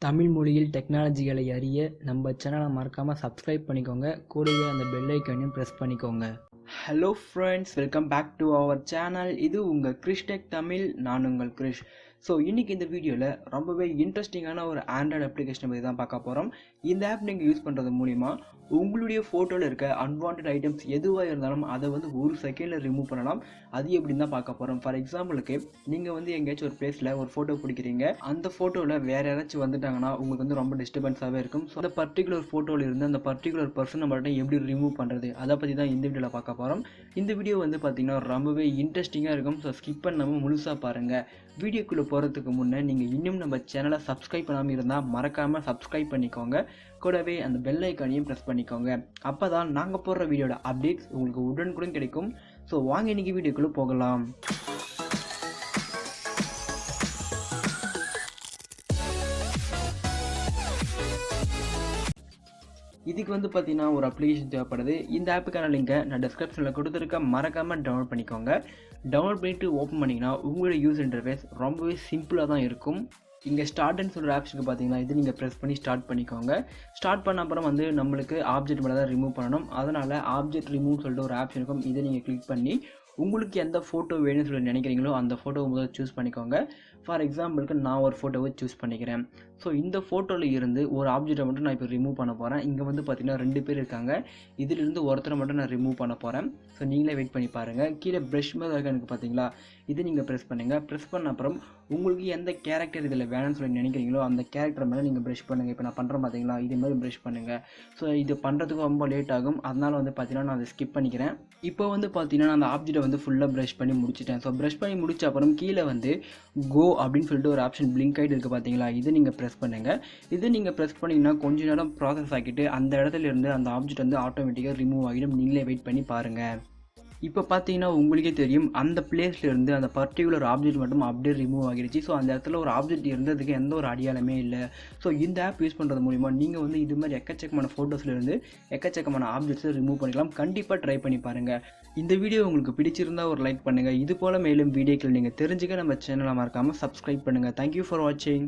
தமிழ் மொழியில் டெக்னாலஜிகளை அறிய நம்ம சேனலை மறக்காமல் சப்ஸ்கிரைப் பண்ணிக்கோங்க. கூடவே அந்த பெல் ஐக்கானையும் ப்ரெஸ் பண்ணிக்கோங்க. Hello friends, welcome back to our channel. இது உங்கள் கிரிஷ் டெக் தமிழ். நான் உங்கள் கிரிஷ். ஸோ இன்றைக்கி இந்த வீடியோவில் ரொம்பவே இன்ட்ரெஸ்டிங்கான ஒரு ஆண்ட்ராய்டு அப்ளிகேஷனை பற்றி தான் பார்க்க போகிறோம். இந்த ஆப் நீங்கள் யூஸ் பண்ணுறது மூலிமா உங்களுடைய ஃபோட்டோவில் இருக்க அன்வான்ட் ஐட்டம்ஸ் எதுவாக இருந்தாலும் அதை ஒரு செகண்டில் ரிமூவ் பண்ணலாம். அது எப்படின்னு தான் பார்க்க போகிறோம். ஃபார் எக்ஸாம்பிளுக்கு நீங்கள் எங்கேயாச்சும் ஒரு பிளேஸில் ஒரு ஃபோட்டோ பிடிக்கிறீங்க. அந்த ஃபோட்டோவில் வேறு யாராச்சும் வந்துட்டாங்கன்னா உங்களுக்கு ரொம்ப டிஸ்டர்பன்ஸாகவே இருக்கும். ஸோ அந்த பர்டிகுலர் ஃபோட்டோவில் இருந்து அந்த பர்டிகுலர் பர்சன் நம்மள்ட்ட எப்படி ரிமூவ் பண்ணுறது, அதை பற்றி தான் இந்த வீடியோவில் பார்க்க போகிறோம். இந்த வீடியோ பார்த்தீங்கன்னா ரொம்பவே இன்ட்ரெஸ்டிங்காக இருக்கும். ஸோ ஸ்கிப் பண்ணாமல் முழுசாக பாருங்கள். வீடியோக்குள்ளே போகிறதுக்கு முன்னே நீங்கள் இன்னும் நம்ம சேனலை சப்ஸ்கிரைப் பண்ணாமல் இருந்தால் மறக்காமல் சப்ஸ்கிரைப் பண்ணிக்கோங்க. கூடவே அந்த பெல் ஐக்கானையும் ப்ரெஸ் பண்ணிக்கோங்க. அப்போ தான் நாங்கள் போடுற வீடியோட அப்டேட்ஸ் உங்களுக்கு உடனுக்குடன் கிடைக்கும். ஸோ வாங்க இன்றைக்கி வீடியோக்குள்ளே போகலாம். இதுக்கு பார்த்தீங்கன்னா ஒரு அப்ளிகேஷன் தேவைப்படுது. இந்த ஆப்புக்கான லிங்கை நான் டிஸ்கிரிப்ஷனில் கொடுத்துருக்கேன். மறக்காமல் டவுன்லோட் பண்ணிக்கோங்க. டவுன்லோட் பண்ணிவிட்டு ஓப்பன் பண்ணிங்கன்னா உங்களோட யூஸ் இன்டர்ஃபேஸ் ரொம்பவே சிம்பிளாக தான் இருக்கும். இங்கே ஸ்டார்ட்னு சொல்கிற ஆப்ஷனுக்கு பார்த்தீங்கன்னா இது நீங்கள் ப்ரெஸ் பண்ணி ஸ்டார்ட் பண்ணிக்கோங்க. ஸ்டார்ட் பண்ண அப்புறம் நம்மளுக்கு ஆப்ஜெக்ட் மேலே தான் ரிமூவ் பண்ணணும். அதனால் ஆப்ஜெக்ட் ரிமூவ் சொல்லிட்டு ஒரு ஆப்ஷன் இருக்கும். இதை நீங்கள் கிளிக் பண்ணி உங்களுக்கு எந்த ஃபோட்டோ வேணும்னு சொல்லி நினைக்கிறீங்களோ அந்த ஃபோட்டோவை முதல்ல சூஸ் பண்ணிக்கோங்க. ஃபார் எக்ஸாம்பிளுக்கு நான் ஒரு ஃபோட்டோவை சூஸ் பண்ணிக்கிறேன். ஸோ இந்த ஃபோட்டோவில் இருந்து ஒரு ஆப்ஜெக்டை மட்டும் நான் இப்போ ரிமூவ் பண்ண போகிறேன். இங்கே பார்த்தீங்கன்னா 2 பேர் இருக்காங்க. இதிலிருந்து ஒருத்தரை மட்டும் நான் ரிமூவ் பண்ண போகிறேன். ஸோ நீங்களே வெயிட் பண்ணி பாருங்கள். கீழே ப்ரஷ் மேலே இருக்க எனக்கு பார்த்தீங்களா, இது நீங்கள் ப்ரெஸ் பண்ணுங்கள். ப்ரெஸ் பண்ண அப்புறம் உங்களுக்கு எந்த கேரக்டர் இதில் வேணும்னு சொல்லி நினைக்கிறீங்களோ அந்த கேரக்டர் மேலே நீங்கள் ப்ரஷ் பண்ணுங்கள். இப்போ நான் பண்ணுறேன் பார்த்தீங்களா, இதே மாதிரி ப்ரஷ் பண்ணுங்கள். ஸோ இது பண்ணுறதுக்கு ரொம்ப லேட் ஆகும். அதனால் பார்த்தீங்கன்னா நான் அதை ஸ்கிப் பண்ணிக்கிறேன். இப்போ பார்த்தீங்கன்னா நான் அந்த ஆப்ஜெக்டை ஃபுல்லாக ப்ரஷ் பண்ணி முடிச்சிட்டேன். ஸோ ப்ரஷ் பண்ணி முடிச்ச அப்புறம் கீழே கோ அப்படின்னு சொல்லிட்டு ஒரு ஆப்ஷன் பிளிங்க் ஆகிட்டு இருக்குது பார்த்தீங்களா, இது நீங்கள் ப்ரெஸ் பண்ணுங்கள். இது நீங்கள் ப்ரெஸ் பண்ணிங்கன்னா கொஞ்ச நேரம் ப்ராசஸ் ஆகிட்டு அந்த இடத்துல இருந்து அந்த ஆப்ஜெக்ட் ஆட்டோமேட்டிக்காக ரிமூவ் ஆகிடும். நீங்களே வெயிட் பண்ணி பாருங்கள். இப்போ பார்த்தீங்கன்னா உங்களுக்கே தெரியும், அந்த பிளேஸ்லேருந்து அந்த பர்டிகுலர் ஆப்ஜெக்ட் மட்டும் அப்படியே ரிமூவ் ஆகிடுச்சு. ஸோ அந்த இடத்துல ஒரு ஆப்ஜெக்ட் இருந்ததுக்கு எந்த ஒரு அடையாளமே இல்லை. ஸோ இந்த ஆப் யூஸ் பண்ணுறது மூலிமா நீங்கள் இது மாதிரி எக்கச்சக்கமான ஃபோட்டோஸ்லேருந்து எக்கச்சக்கமான ஆப்ஜெக்ட்ஸை ரிமூவ் பண்ணிக்கலாம். கண்டிப்பாக ட்ரை பண்ணி பாருங்கள். இந்த வீடியோ உங்களுக்கு பிடிச்சிருந்தால் ஒரு லைக் பண்ணுங்கள். இது போல் மேலும் வீடியோக்கள் நீங்கள் தெரிஞ்சுக்க நம்ம சேனலை மறக்காமல் சப்ஸ்கிரைப் பண்ணுங்கள். தேங்க்யூ ஃபார் வாட்சிங்.